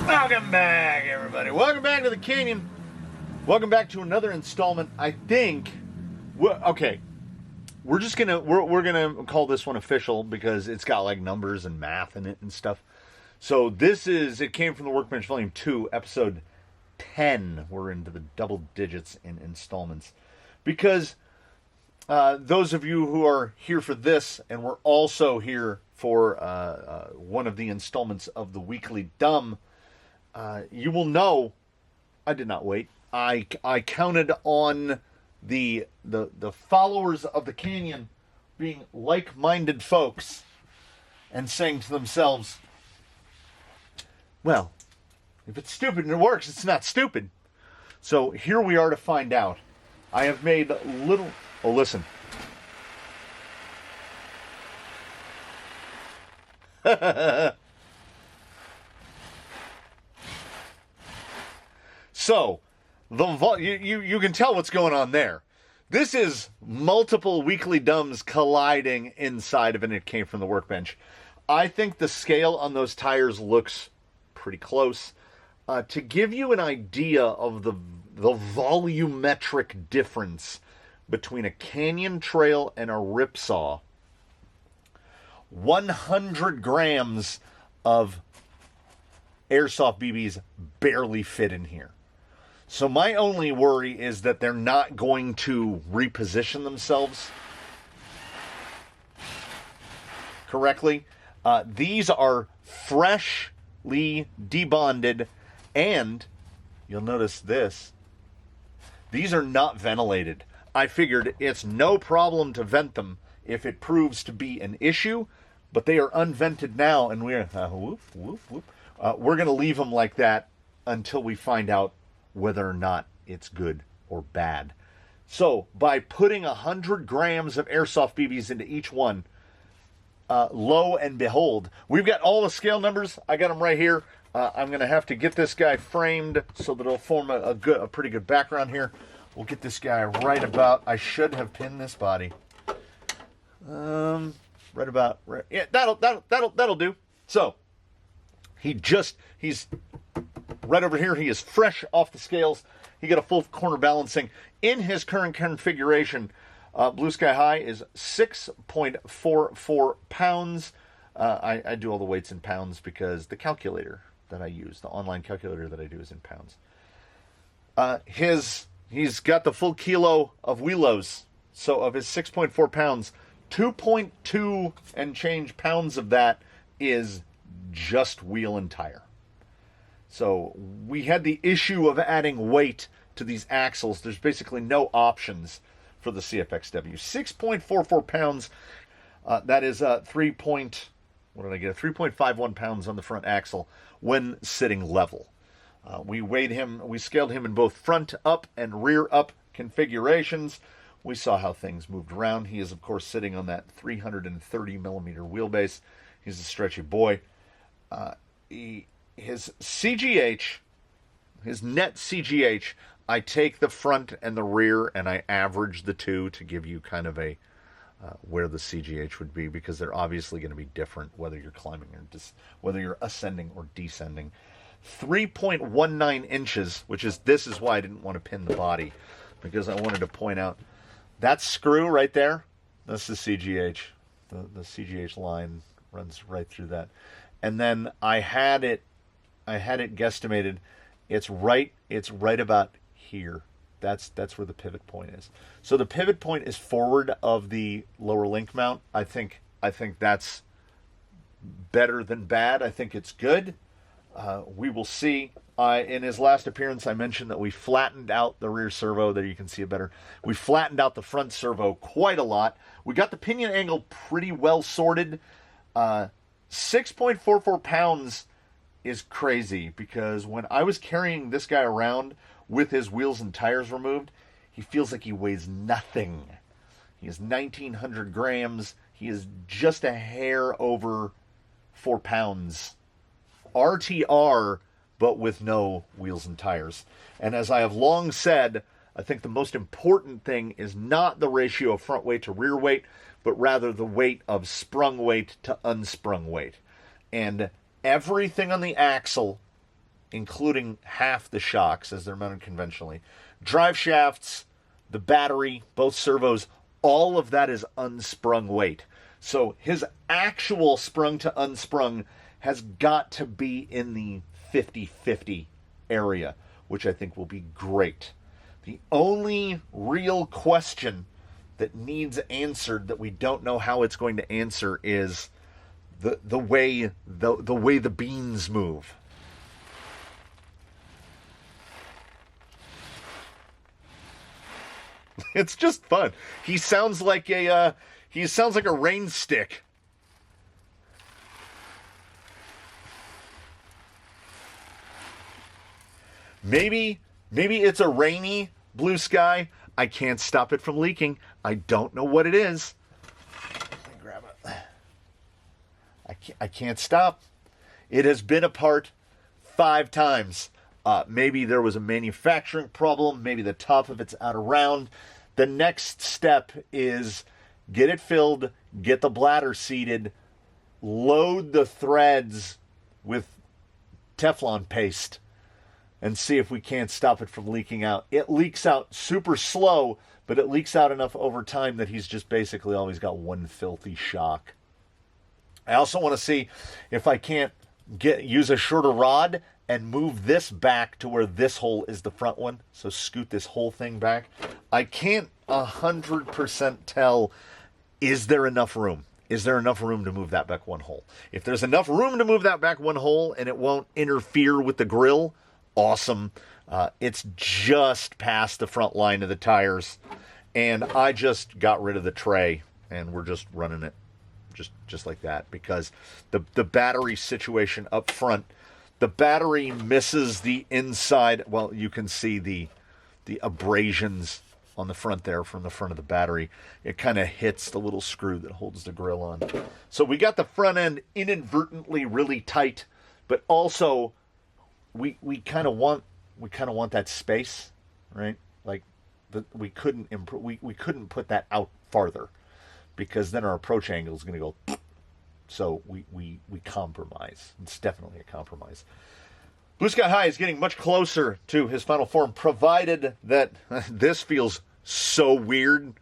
Welcome back, everybody. Welcome back to the Canyon. Welcome back to another installment. I think, okay, we're gonna call this one official because it's got like numbers and math in it and stuff. So it came from the Workbench Vol.2, episode 10. We're into the double digits in installments because those of you who are here for this, and we're also here for one of the installments of the Weekly Dumb. You will know I did not wait. I counted on the followers of the Canyon being like-minded folks and saying to themselves, well, if it's stupid and it works, it's not stupid. So here we are to find out. I have made little... Oh, listen. So, you can tell what's going on there. This is multiple Weekly Dumbs colliding inside of it, and it came from the Workbench. I think the scale on those tires looks pretty close. To give you an idea of the volumetric difference between a Canyon Trail and a Ripsaw, 100 grams of airsoft BBs barely fit in here. So my only worry is that they're not going to reposition themselves correctly. These are freshly debonded, and you'll notice this. These are not ventilated. I figured it's no problem to vent them if it proves to be an issue, but they are unvented now, and we're going to leave them like that until we find out whether or not it's good or bad. So, by putting 100 grams of airsoft BBs into each one, lo and behold, we've got all the scale numbers. I got them right here. I'm going to have to get this guy framed so that it'll form a pretty good background here. We'll get this guy right about... I should have pinned this body. Right. Yeah, that'll do. So, he's right over here. He is fresh off the scales. He got a full corner balancing. In his current configuration, Blue Sky High is 6.44 pounds. I do all the weights in pounds because the calculator that I use, the online calculator that I do, is in pounds. He's got the full kilo of wheelos. So of his 6.4 pounds, 2.2 and change pounds of that is just wheel and tire. So we had the issue of adding weight to these axles. There's basically no options for the CFXW. 6.44 pounds. That is 3.51 pounds on the front axle when sitting level. We scaled him in both front up and rear up configurations. We saw how things moved around. He is, of course, sitting on that 330 millimeter wheelbase. He's a stretchy boy. His CGH, his net CGH, I take the front and the rear and I average the two to give you kind of a where the CGH would be, because they're obviously going to be different whether you're climbing or whether you're ascending or descending. 3.19 inches, this is why I didn't want to pin the body, because I wanted to point out that screw right there. That's the CGH. The CGH line runs right through that, and then I had it guesstimated. It's right about here. That's where the pivot point is. So the pivot point is forward of the lower link mount. I think that's better than bad. I think it's good. We will see. In his last appearance, I mentioned that we flattened out the rear servo. There you can see it better. We flattened out the front servo quite a lot. We got the pinion angle pretty well sorted. 6.44 pounds is crazy, because when I was carrying this guy around with his wheels and tires removed, he feels like he weighs nothing. He is 1,900 grams. He is just a hair over 4 pounds. RTR, but with no wheels and tires. And as I have long said, I think the most important thing is not the ratio of front weight to rear weight, but rather the weight of sprung weight to unsprung weight. And everything on the axle including half the shocks as they're mounted conventionally. Drive shafts, the battery, both servos, all of that is unsprung weight. So his actual sprung to unsprung has got to be in the 50-50 area, which I think will be great. The only real question that needs answered that we don't know how it's going to answer is the way the beans move. It's just fun. He sounds like a rain stick. Maybe it's a rainy blue sky. I can't stop it from leaking. I don't know what it is. Let me grab it. I can't stop. It has been apart 5 times. Maybe there was a manufacturing problem. Maybe the top of it's out of round. The next step is get it filled, get the bladder seated, load the threads with Teflon paste, and see if we can't stop it from leaking out. It leaks out super slow, but it leaks out enough over time that he's just basically always got one filthy shock. I also want to see if I can't use a shorter rod and move this back to where this hole is the front one. So scoot this whole thing back. I can't 100% tell, is there enough room? Is there enough room to move that back one hole? If there's enough room to move that back one hole and it won't interfere with the grill, awesome. It's just past the front line of the tires. And I just got rid of the tray and we're just running it just like that, because the battery situation up front, the battery misses the inside. Well, you can see the abrasions on the front there from the front of the battery. It kind of hits the little screw that holds the grill on. So we got the front end inadvertently really tight, but also we kind of want that space, right? Like we couldn't we couldn't put that out farther, because then our approach angle is going to go. So we compromise. It's definitely a compromise. Blue Sky High is getting much closer to his final form, provided that this feels so weird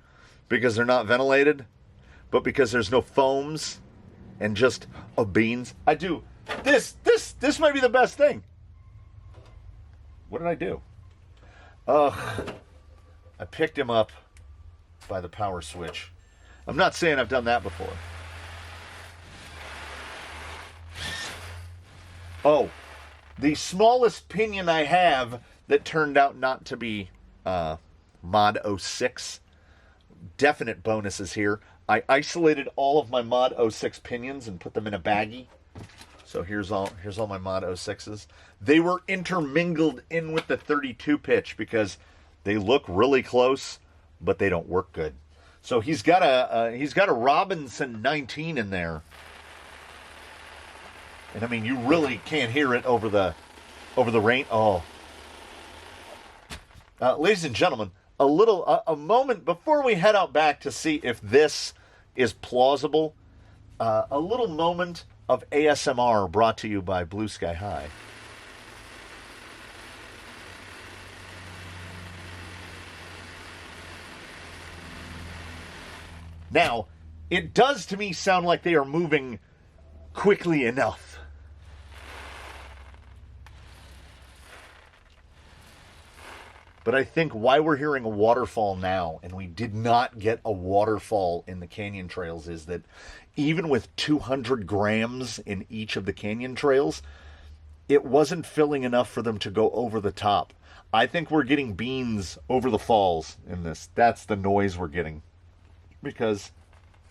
because they're not ventilated, but because there's no foams and just a beans. I do. This might be the best thing. What did I do? I picked him up by the power switch. I'm not saying I've done that before. Oh, the smallest pinion I have that turned out not to be Mod 06. Definite bonuses here. I isolated all of my Mod 06 pinions and put them in a baggie. So here's all my Mod 06s. They were intermingled in with the 32 pitch because they look really close, but they don't work good. So he's got a Robinson 19 in there. And I mean, you really can't hear it over the rain. Oh, ladies and gentlemen, a moment before we head out back to see if this is plausible. A little moment of ASMR brought to you by Blue Sky High. Now, it does to me sound like they are moving quickly enough. But I think why we're hearing a waterfall now, and we did not get a waterfall in the canyon trails, is that even with 200 grams in each of the canyon trails, it wasn't filling enough for them to go over the top. I think we're getting beans over the falls in this. That's the noise we're getting. Because,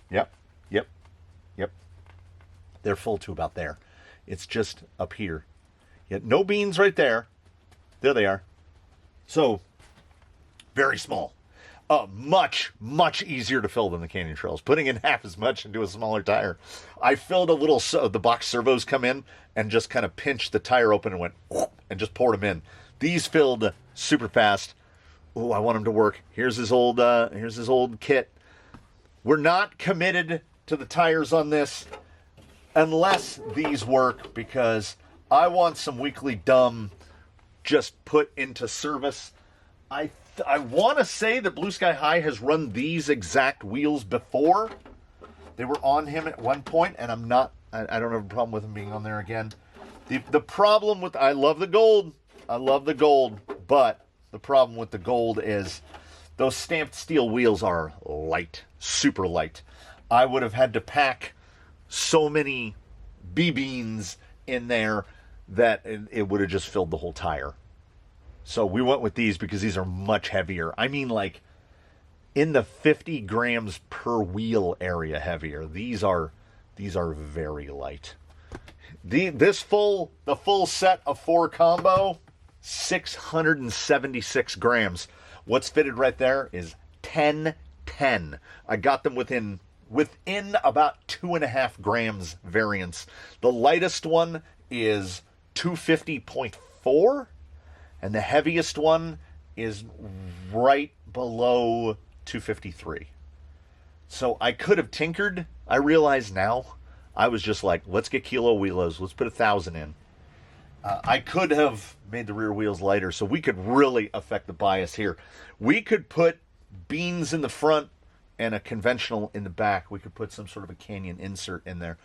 yep, they're full to about there. It's just up here. Yet no beans right there. There they are. So, very small. Much, much easier to fill than the canyon trails. Putting in half as much into a smaller tire. I filled a little, the box servos come in and just kind of pinched the tire open and went, and just poured them in. These filled super fast. Oh, I want them to work. Here's his old kit. We're not committed to the tires on this unless these work, because I want some weekly dumb just put into service. I want to say that Blue Sky High has run these exact wheels before. They were on him at one point, and I don't have a problem with him being on there again. The problem with, I love the gold, but the problem with the gold is those stamped steel wheels are light, super light. I would have had to pack so many B-beans in there that it would have just filled the whole tire. So we went with these because these are much heavier. I mean, like in the 50 grams per wheel area heavier. These are very light. The full set of 4 combo, 676 grams. What's fitted right there is 1010. I got them within about 2.5 grams variance. The lightest one is 250.4, and the heaviest one is right below 253. So I could have tinkered. I realize now, I was just like, let's get kilo wheelos. Let's put 1,000 in. I could have made the rear wheels lighter, so we could really affect the bias here. We could put beans in the front and a conventional in the back. We could put some sort of a canyon insert in there.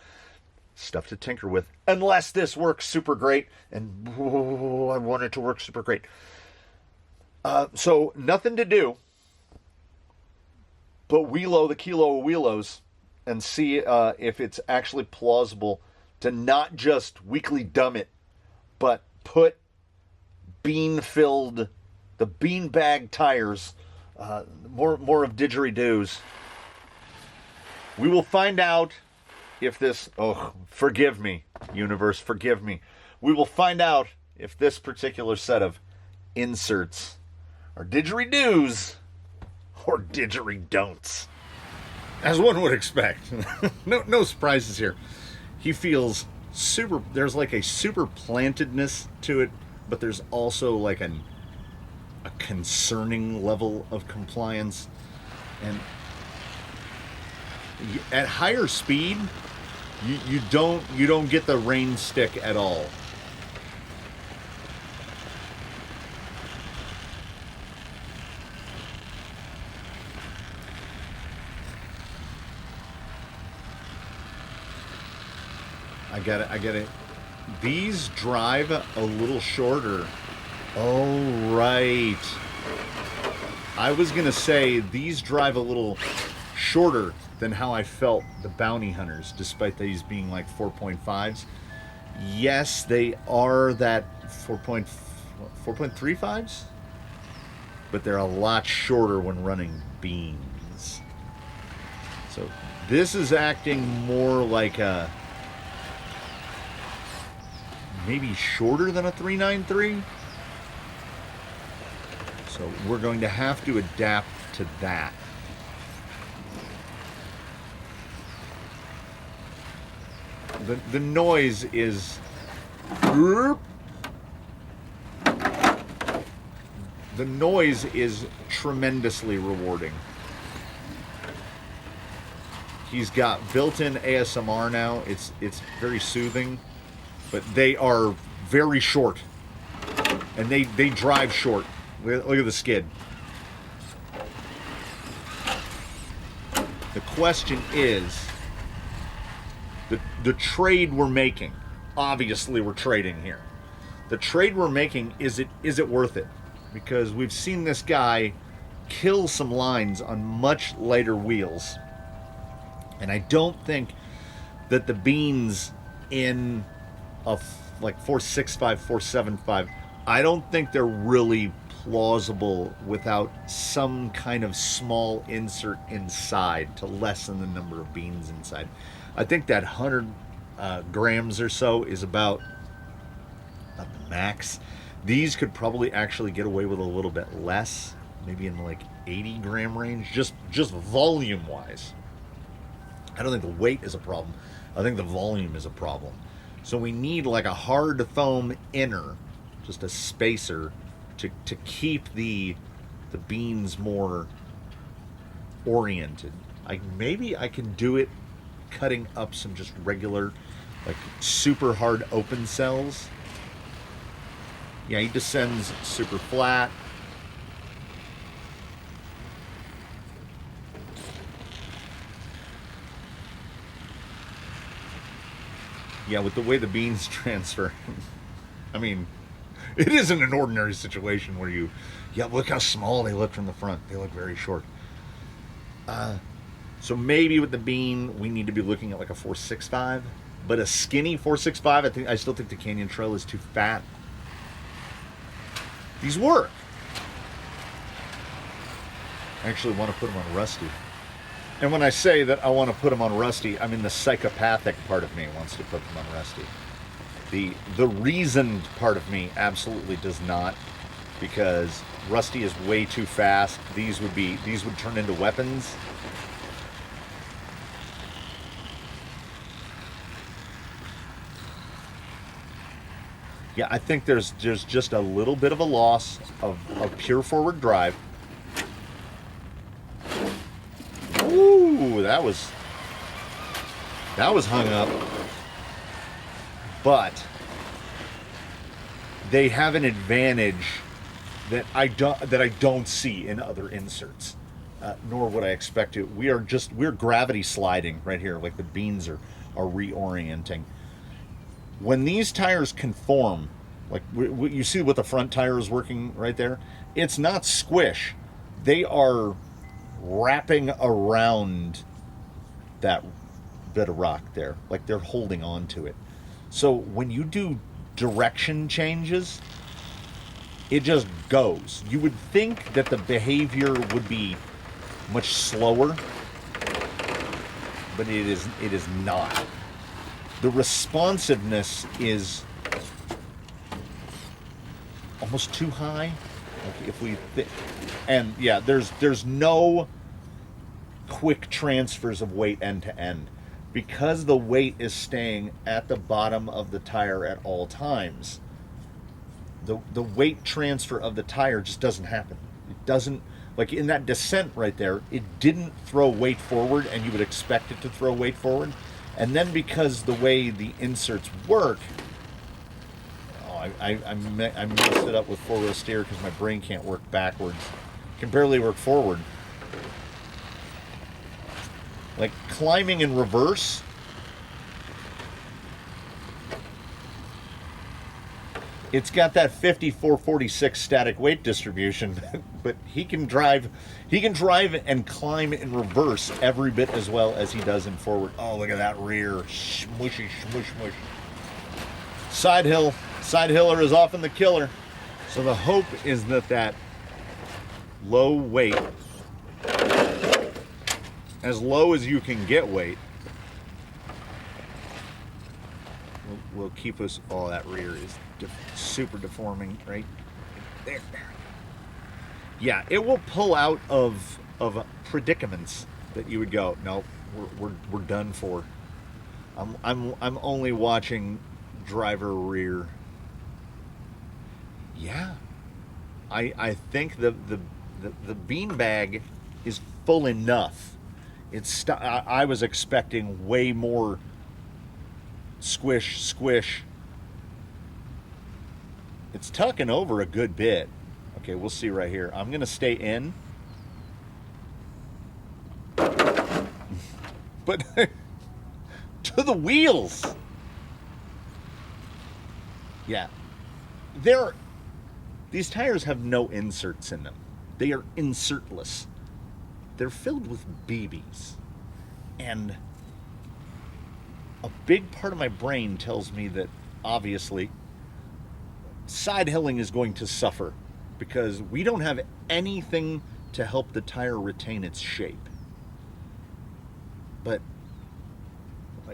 Stuff to tinker with, unless this works super great, and I want it to work super great. So nothing to do but wheelo the kilo of wheelos and see if it's actually plausible to not just weekly dumb it, but put bean-filled, the beanbag tires, more of didgeridoos. We will find out if this, forgive me, universe, forgive me. We will find out if this particular set of inserts are didgeridoos or didgeridon'ts. As one would expect. No surprises here. He feels super, there's like a super plantedness to it, but there's also like a concerning level of compliance. And at higher speed, you don't get the rain stick at all. I get it. These drive a little shorter. Oh, right. I was gonna say these drive a little shorter than how I felt the bounty hunters, despite these being like 4.5s. Yes, they are that 4.35s, but they're a lot shorter when running beans. So this is acting more like a maybe shorter than a 393. So we're going to have to adapt to that. The noise is tremendously rewarding. He's got built-in ASMR now. It's very soothing, but they are very short, and they drive short. Look at the skid. The question is, the trade we're making, obviously we're trading here. The trade we're making, is it worth it? Because we've seen this guy kill some lines on much lighter wheels. And I don't think that the beans in a like 465, 475, I don't think they're really plausible without some kind of small insert inside to lessen the number of beans inside. I think that 100 grams or so is about the max. These could probably actually get away with a little bit less, maybe in like 80 gram range, just volume wise. I don't think the weight is a problem. I think the volume is a problem. So we need like a hard foam inner, just a spacer to keep the beans more oriented. Maybe I can do it cutting up some just regular, like super hard open cells Yeah, he descends super flat. Yeah, with the way the beans transfer, I mean, it isn't an ordinary situation where you, yeah, look how small they look from the front. They look very short. So maybe with the bean, we need to be looking at like a 465, but a skinny 465. I still think the Canyon Trail is too fat. These work. I actually want to put them on rusty. And when I say that I want to put them on rusty, I mean the psychopathic part of me wants to put them on rusty. The reasoned part of me absolutely does not, because rusty is way too fast. These would turn into weapons. Yeah, I think there's just a little bit of a loss of pure forward drive. Ooh, that was hung up. But they have an advantage that I don't see in other inserts, nor would I expect to. We're gravity sliding right here, like the beans are reorienting. When these tires conform, like you see what the front tire is working right there, it's not squish. They are wrapping around that bit of rock there, like they're holding on to it. So when you do direction changes, it just goes. You would think that the behavior would be much slower, but it is not. The responsiveness is almost too high. Like if we and yeah, there's no quick transfers of weight end to end, because the weight is staying at the bottom of the tire at all times. The weight transfer of the tire just doesn't happen. It doesn't, like in that descent right there, it didn't throw weight forward, and you would expect it to throw weight forward. And then because the way the inserts work, I messed it up with four-wheel steer because my brain can't work backwards. Can barely work forward. Like climbing in reverse, it's got that 54-46 static weight distribution, but he can drive and climb in reverse every bit as well as he does in forward. Oh, look at that rear. Smushy, smush, smush. Side hiller is often the killer. So the hope is that low weight, as low as you can get weight, will keep us. Oh, that rear is super deforming right there. Yeah, it will pull out of predicaments that you would go, no, we're done for. I'm only watching driver rear. Yeah, I think the beanbag is full enough. I was expecting way more squish. It's tucking over a good bit. Okay, we'll see right here. I'm gonna stay in, but to the wheels. Yeah, these tires have no inserts in them. They are insertless. They're filled with BBs. And a big part of my brain tells me that, obviously, side hilling is going to suffer because we don't have anything to help the tire retain its shape. But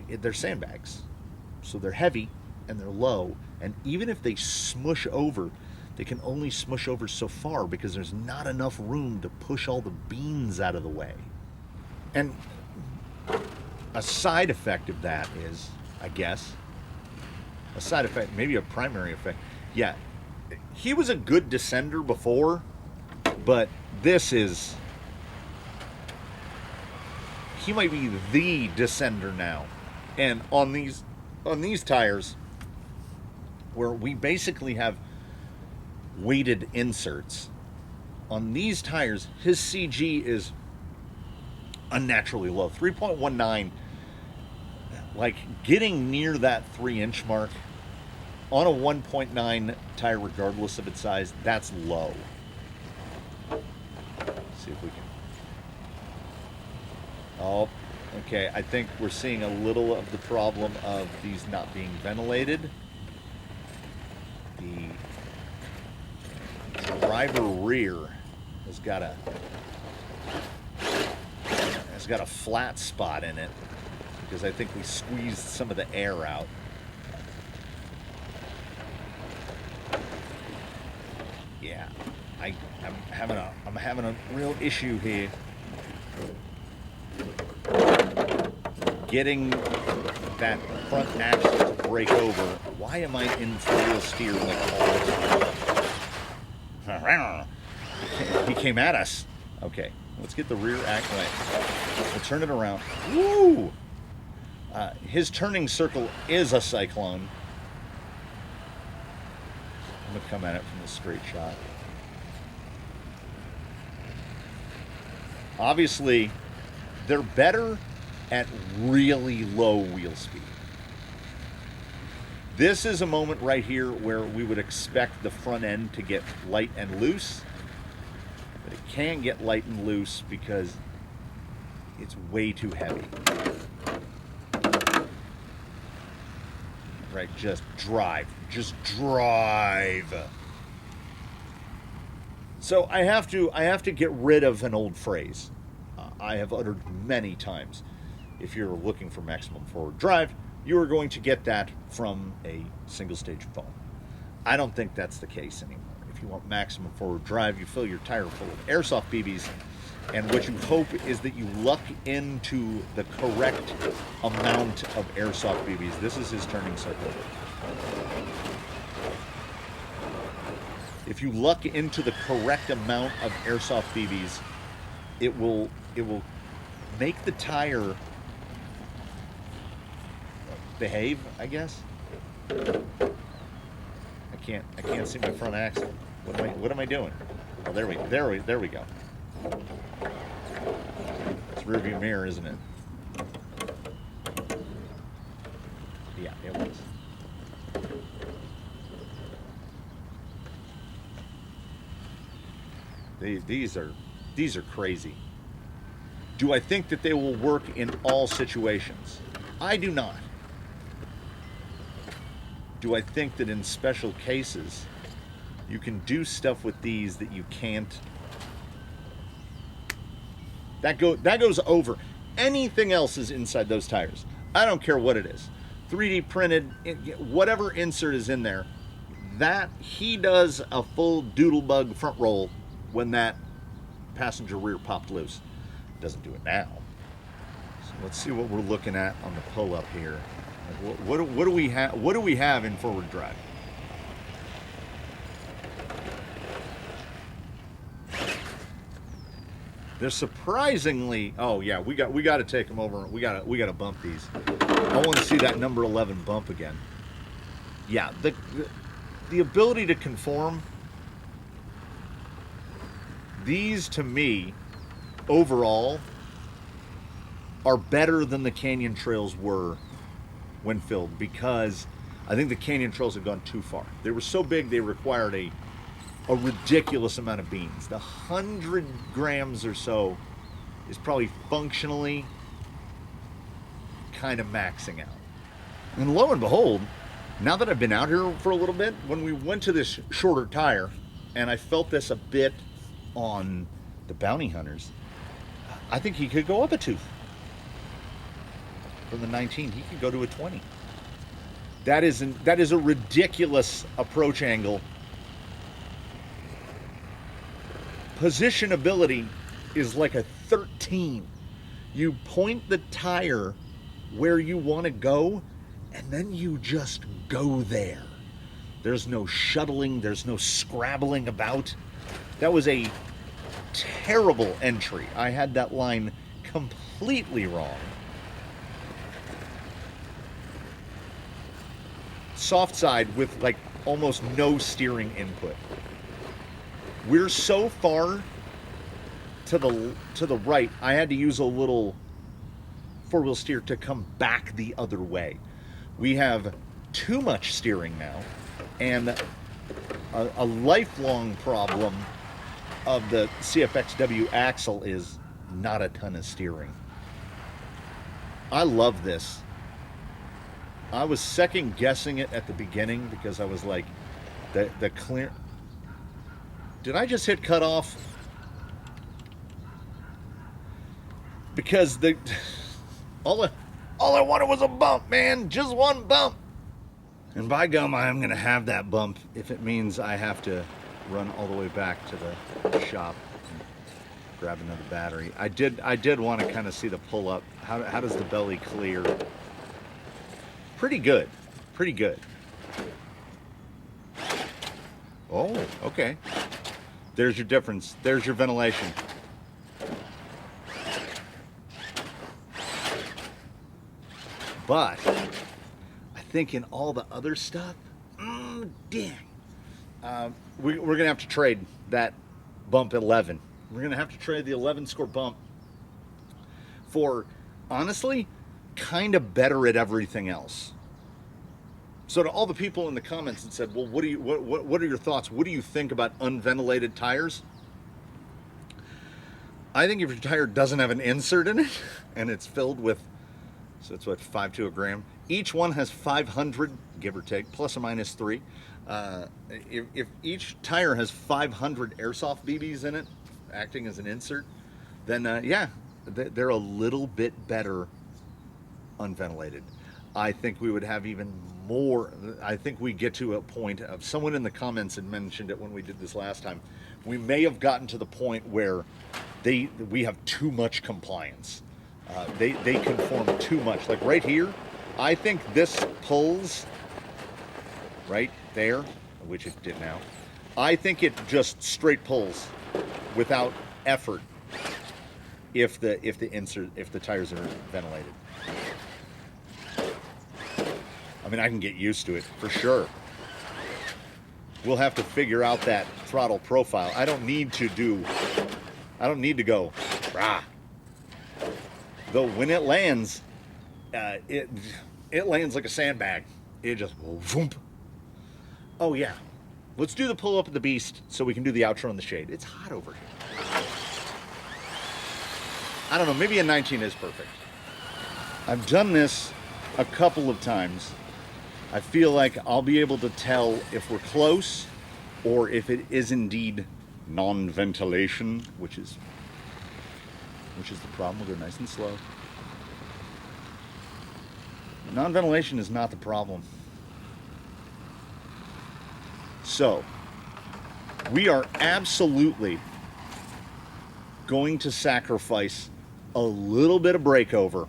they're sandbags. So they're heavy and they're low. And even if they smush over, they can only smush over so far because there's not enough room to push all the beans out of the way. And a side effect of that is, I guess, a side effect, maybe a primary effect. Yeah, he was a good descender before, but he might be the descender now. And on these tires, where we basically have weighted inserts. On these tires, his CG is unnaturally low. 3.19, like getting near that 3-inch mark on a 1.9 tire, regardless of its size, that's low. Let's see if we can. Oh, okay. I think we're seeing a little of the problem of these not being ventilated. The driver rear has got a flat spot in it because I think we squeezed some of the air out. Yeah, I'm having a real issue here getting that front axle to break over. Why am I in four-wheel steer like all the time? He came at us. Okay, let's get the rear axle. We'll turn it around. Woo! His turning circle is a cyclone. I'm gonna come at it from the straight shot. Obviously, they're better at really low wheel speed. This is a moment right here where we would expect the front end to get light and loose, but it can't get light and loose because it's way too heavy. Right, just drive. So I have to get rid of an old phrase I have uttered many times. If you're looking for maximum forward drive, you are going to get that from a single stage foam. I don't think that's the case anymore. If you want maximum forward drive, you fill your tire full of airsoft BBs, and what you hope is that you luck into the correct amount of airsoft BBs. This is his turning circle. If you luck into the correct amount of airsoft BBs, it will make the tire behave, I guess. I can't see my front axle. What am I doing? Oh, there we go. It's rear view mirror, isn't it? Yeah, it was. These are crazy. Do I think that they will work in all situations? I do not. Do I think that in special cases you can do stuff with these that you can't? That goes over. Anything else is inside those tires. I don't care what it is. 3D printed, whatever insert is in there, that he does a full doodlebug front roll when that passenger rear popped loose. Doesn't do it now. So let's see what we're looking at on the pull-up here. What do we have? What do we have in forward drive? They're surprisingly. Oh yeah, we got to take them over. We got to bump these. I want to see that number 11 bump again. Yeah, the ability to conform. These to me, overall, are better than the Canyon Trails were when filled, because I think the Canyon Trails have gone too far. They were so big they required a ridiculous amount of beans. The 100 grams or so is probably functionally kind of maxing out. And lo and behold, now that I've been out here for a little bit, when we went to this shorter tire, and I felt this a bit on the Bounty Hunters, I think he could go up a tooth. From the 19, he could go to a 20. That is a ridiculous approach angle. Positionability is like a 13. You point the tire where you want to go, and then you just go there. There's no shuttling, there's no scrabbling about. That was a terrible entry. I had that line completely wrong. Soft side with like almost no steering input. We're so far to the right, I had to use a little four-wheel steer to come back the other way. We have too much steering now, and a lifelong problem of the CFXW axle is not a ton of steering. I love this. I was second guessing it at the beginning because I was like, the clear. Did I just hit cut off? Because all I wanted was a bump, man. Just one bump. And by gum, I am going to have that bump if it means I have to run all the way back to the shop and grab another battery. I did want to kind of see the pull up. How does the belly clear? Pretty good. Pretty good. Oh, okay. There's your difference. There's your ventilation. But I think in all the other stuff, dang. We're going to have to trade that bump 11. We're going to have to trade the 11 score bump for, honestly, kind of better at everything else. So to all the people in the comments that said, well, what are your thoughts? What do you think about unventilated tires? I think if your tire doesn't have an insert in it and it's filled with, so it's what, 5 to a gram. Each one has 500, give or take, plus or minus 3. If each tire has 500 airsoft BBs in it, acting as an insert, then yeah, they're a little bit better unventilated. I think we would have even more. I think we get to a point of, someone in the comments had mentioned it when we did this last time. We may have gotten to the point where we have too much compliance. They conform too much. Like right here, I think this pulls right there, which it did now. I think it just straight pulls without effort if the tires are ventilated. I mean, I can get used to it for sure. We'll have to figure out that throttle profile. I don't need to go rah. Though when it lands, it lands like a sandbag. It just voomp. Oh yeah, let's do the pull up of the beast so we can do the outro in the shade. It's hot over here. I don't know, maybe a 19 is perfect. I've done this a couple of times. I feel like I'll be able to tell if we're close or if it is indeed non-ventilation, which is the problem. We'll go nice and slow. Non-ventilation is not the problem. So, we are absolutely going to sacrifice a little bit of breakover,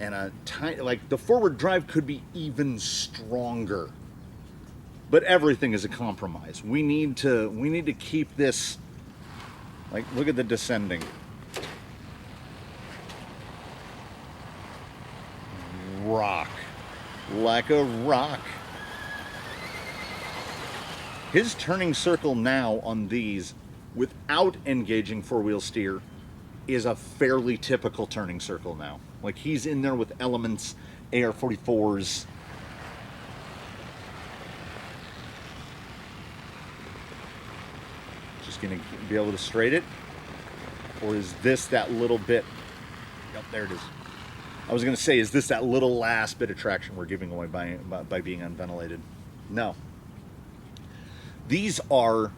and a tiny, like the forward drive could be even stronger. But everything is a compromise. We need to keep this, like, look at the descending. Rock. Like a rock. His turning circle now on these, without engaging four-wheel steer, is a fairly typical turning circle now. Like, he's in there with elements, AR-44s. Just gonna be able to straight it? Or is this that little bit? Yep, there it is. I was gonna say, is this that little last bit of traction we're giving away by being unventilated? No. These are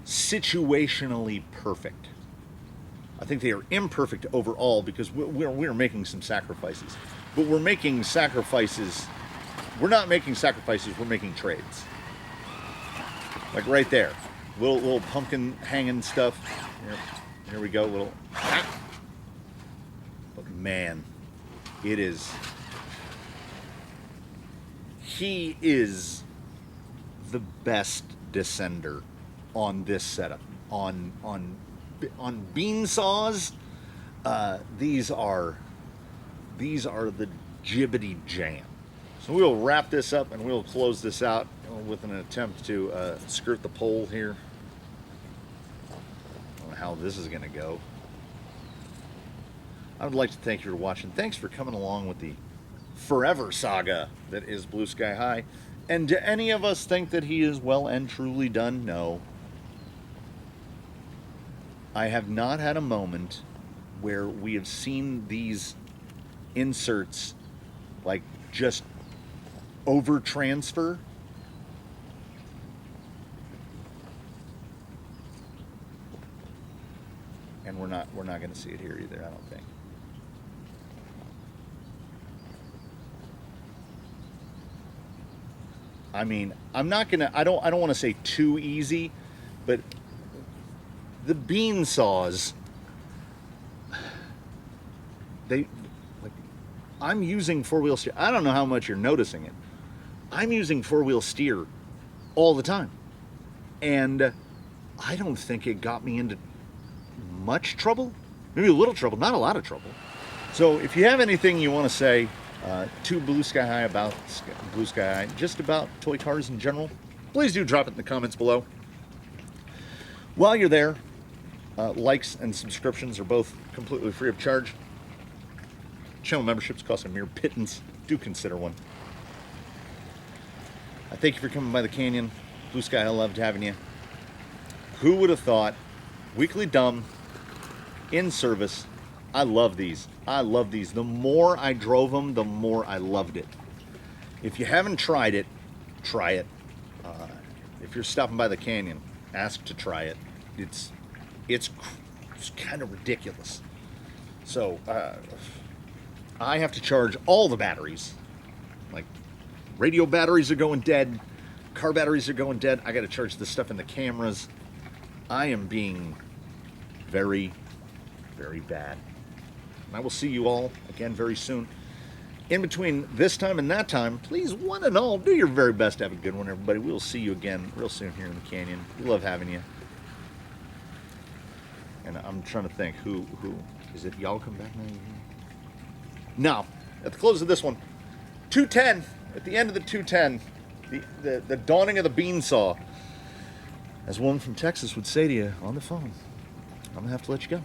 situationally perfect. I think they are imperfect overall because we're making some sacrifices. But we're making sacrifices. We're not making sacrifices, we're making trades. Like right there. Little pumpkin hanging stuff. Here we go, little. But man, it is. He is the best descender on this setup. On BEANSAWS, these are the jibbity jam. So we'll wrap this up and we'll close this out with an attempt to skirt the pole here. how this is going to go. I would like to thank you for watching. Thanks for coming along with the forever saga that is Blue Sky High. And do any of us think that he is well and truly done? No. I have not had a moment where we have seen these inserts like just over transfer. And we're not going to see it here either, I don't think. I mean, I don't want to say too easy, but the BEANSAWS, I'm using four-wheel steer. I don't know how much you're noticing it. I'm using four-wheel steer all the time. And I don't think it got me into much trouble. Maybe a little trouble, not a lot of trouble. So if you have anything you want to say to Blue Sky High about Blue Sky High, just about toy cars in general, please do drop it in the comments below. While you're there, likes and subscriptions are both completely free of charge. Channel memberships cost a mere pittance. Do consider one. I thank you for coming by the canyon. Blue Sky, I loved having you. Who would have thought? Weekly Dumb, in service. I love these. I love these. The more I drove them, the more I loved it. If you haven't tried it, try it. If you're stopping by the canyon, ask to try it. It's kind of ridiculous. So I have to charge all the batteries. Like radio batteries are going dead, car batteries are going dead. I got to charge this stuff in the cameras. I am being very, very bad. And I will see you all again very soon. In between this time and that time, please, one and all, do your very best to have a good one, everybody. We'll see you again real soon here in the canyon. We love having you. And I'm trying to think, who is it? Y'all come back now? Now, at the close of this one, 210, at the end of the 210, the dawning of the beansaw, as one from Texas would say to you on the phone, I'm going to have to let you go.